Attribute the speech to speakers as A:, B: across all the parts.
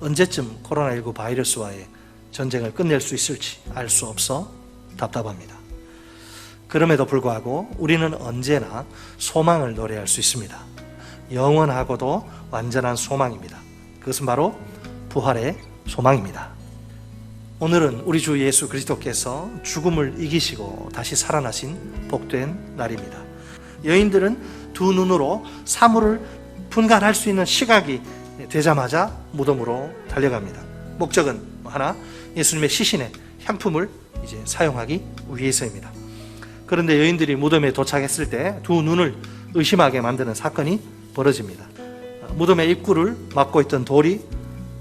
A: 언제쯤 코로나19 바이러스와의 전쟁을 끝낼 수 있을지 알 수 없어 답답합니다. 그럼에도 불구하고 우리는 언제나 소망을 노래할 수 있습니다. 영원하고도 완전한 소망입니다. 그것은 바로 부활의 소망입니다. 오늘은 우리 주 예수 그리스도께서 죽음을 이기시고 다시 살아나신 복된 날입니다. 여인들은 두 눈으로 사물을 분간할 수 있는 시각이 되자마자 무덤으로 달려갑니다. 목적은 하나, 예수님의 시신의 향품을 이제 사용하기 위해서입니다. 그런데 여인들이 무덤에 도착했을 때 두 눈을 의심하게 만드는 사건이 벌어집니다. 무덤의 입구를 막고 있던 돌이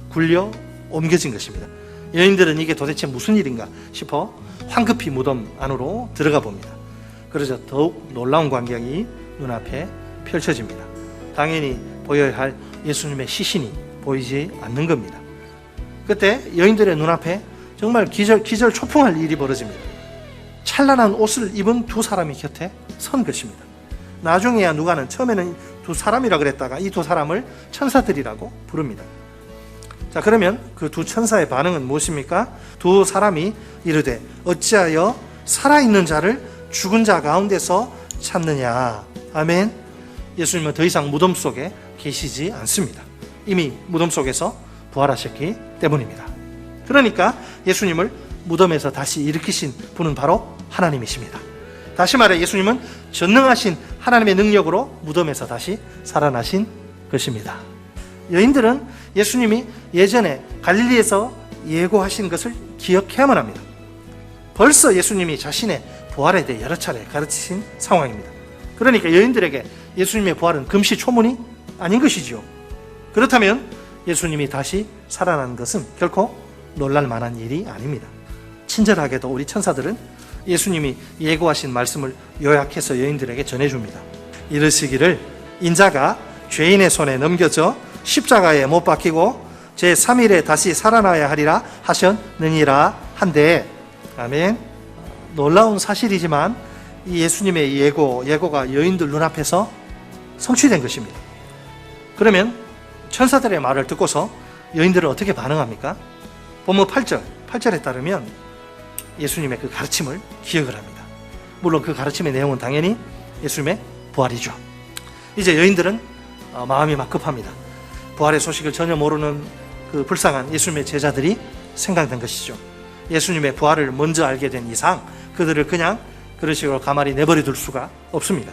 A: 굴려 옮겨진 것입니다. 여인들은 이게 도대체 무슨 일인가 싶어 황급히 무덤 안으로 들어가 봅니다. 그러자 더욱 놀라운 광경이 눈앞에 펼쳐집니다. 당연히 보여야 할 예수님의 시신이 보이지 않는 겁니다. 그때 여인들의 눈앞에 정말 기절초풍할 일이 벌어집니다. 찬란한 옷을 입은 두 사람이 곁에 선 것입니다. 나중에야 누가는 처음에는 두 사람이라 그랬다가 이 두 사람을 천사들이라고 부릅니다. 자, 그러면 그 두 천사의 반응은 무엇입니까? 두 사람이 이르되 어찌하여 살아있는 자를 죽은 자 가운데서 찾느냐. 아멘. 예수님은 더 이상 무덤 속에 계시지 않습니다. 이미 무덤 속에서 부활하셨기 때문입니다. 그러니까 예수님을 무덤에서 다시 일으키신 분은 바로 하나님이십니다. 다시 말해 예수님은 전능하신 하나님의 능력으로 무덤에서 다시 살아나신 것입니다. 여인들은 예수님이 예전에 갈릴리에서 예고하신 것을 기억해야만 합니다. 벌써 예수님이 자신의 부활에 대해 여러 차례 가르치신 상황입니다. 그러니까 여인들에게 예수님의 부활은 금시초문이 아닌 것이지요. 그렇다면 예수님이 다시 살아난 것은 결코 놀랄 만한 일이 아닙니다. 친절하게도 우리 천사들은 예수님이 예고하신 말씀을 요약해서 여인들에게 전해줍니다. 이르시기를 인자가 죄인의 손에 넘겨져 십자가에 못 박히고 제3일에 다시 살아나야 하리라 하셨느니라 한데, 아멘. 놀라운 사실이지만 이 예수님의 예고가 여인들 눈앞에서 성취된 것입니다. 그러면 천사들의 말을 듣고서 여인들은 어떻게 반응합니까? 본문 8절에 따르면 예수님의 그 가르침을 기억을 합니다. 물론 그 가르침의 내용은 당연히 예수님의 부활이죠. 이제 여인들은 마음이 막 급합니다. 부활의 소식을 전혀 모르는 그 불쌍한 예수님의 제자들이 생각된 것이죠. 예수님의 부활을 먼저 알게 된 이상 그들을 그냥 그런 식으로 가만히 내버려 둘 수가 없습니다.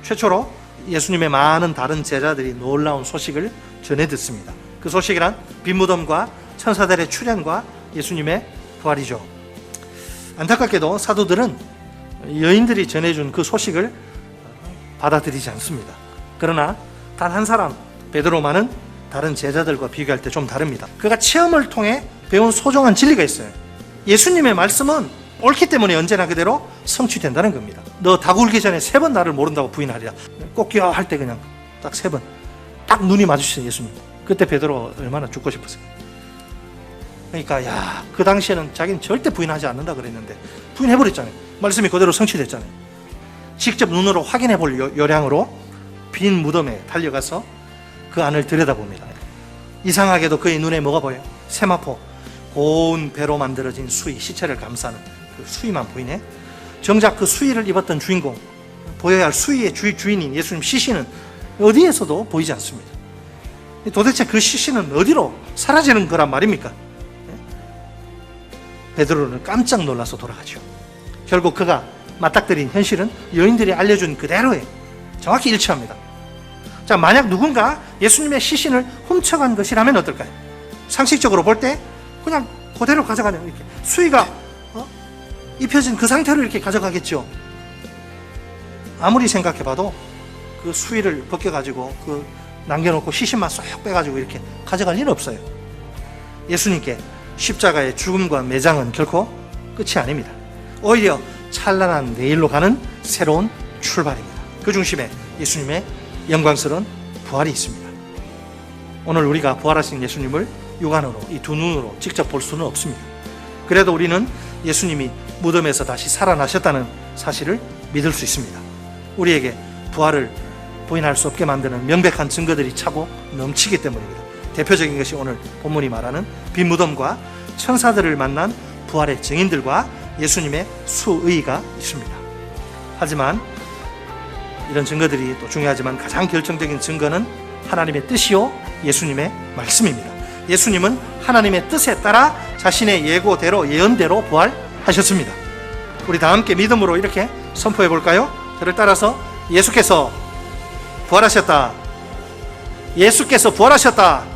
A: 최초로 예수님의 많은 다른 제자들이 놀라운 소식을 전해 듣습니다. 그 소식이란 빈무덤과 천사들의 출현과 예수님의 부활이죠. 안타깝게도 사도들은 여인들이 전해준 그 소식을 받아들이지 않습니다. 그러나 단 한 사람 베드로만은 다른 제자들과 비교할 때 좀 다릅니다. 그가 체험을 통해 배운 소중한 진리가 있어요. 예수님의 말씀은 옳기 때문에 언제나 그대로 성취된다는 겁니다. 너 다 굴기 전에 3번 나를 모른다고 부인하리라. 꼭기와 할 때 그냥 딱 3번 딱 눈이 마주치신 예수님. 그때 베드로 얼마나 죽고 싶었어요. 그러니까 그 당시에는 자기는 절대 부인하지 않는다 그랬는데 부인해버렸잖아요. 말씀이 그대로 성취됐잖아요. 직접 눈으로 확인해 볼 요량으로 빈 무덤에 달려가서 그 안을 들여다봅니다. 이상하게도 그의 눈에 뭐가 보여요? 세마포, 고운 배로 만들어진 수의, 시체를 감싸는 그 수의만 보이네. 정작 그 수의를 입었던 주인공, 보여야 할 수의의 주인인 예수님 시신은 어디에서도 보이지 않습니다. 도대체 그 시신은 어디로 사라지는 거란 말입니까? 베드로는 깜짝 놀라서 돌아가죠. 결국 그가 맞닥뜨린 현실은 여인들이 알려준 그대로에 정확히 일치합니다. 자, 만약 누군가 예수님의 시신을 훔쳐간 것이라면 어떨까요? 상식적으로 볼 때 그냥 그대로 가져가는, 이렇게 수의가 입혀진 그 상태로 이렇게 가져가겠죠. 아무리 생각해봐도 그 수의를 벗겨가지고 그 남겨놓고 시신만 쏙 빼가지고 이렇게 가져갈 일은 없어요. 예수님께 십자가의 죽음과 매장은 결코 끝이 아닙니다. 오히려 찬란한 내일로 가는 새로운 출발입니다. 그 중심에 예수님의 영광스러운 부활이 있습니다. 오늘 우리가 부활하신 예수님을 육안으로, 이 두 눈으로 직접 볼 수는 없습니다. 그래도 우리는 예수님이 무덤에서 다시 살아나셨다는 사실을 믿을 수 있습니다. 우리에게 부활을 부인할 수 없게 만드는 명백한 증거들이 차고 넘치기 때문입니다. 대표적인 것이 오늘 본문이 말하는 빈 무덤과 천사들을 만난 부활의 증인들과 예수님의 수의가 있습니다. 하지만 이런 증거들이 또 중요하지만 가장 결정적인 증거는 하나님의 뜻이요 예수님의 말씀입니다. 예수님은 하나님의 뜻에 따라 자신의 예고대로 예언대로 부활하셨습니다. 우리 다 함께 믿음으로 이렇게 선포해 볼까요? 저를 따라서 예수께서 부활하셨다. 예수께서 부활하셨다.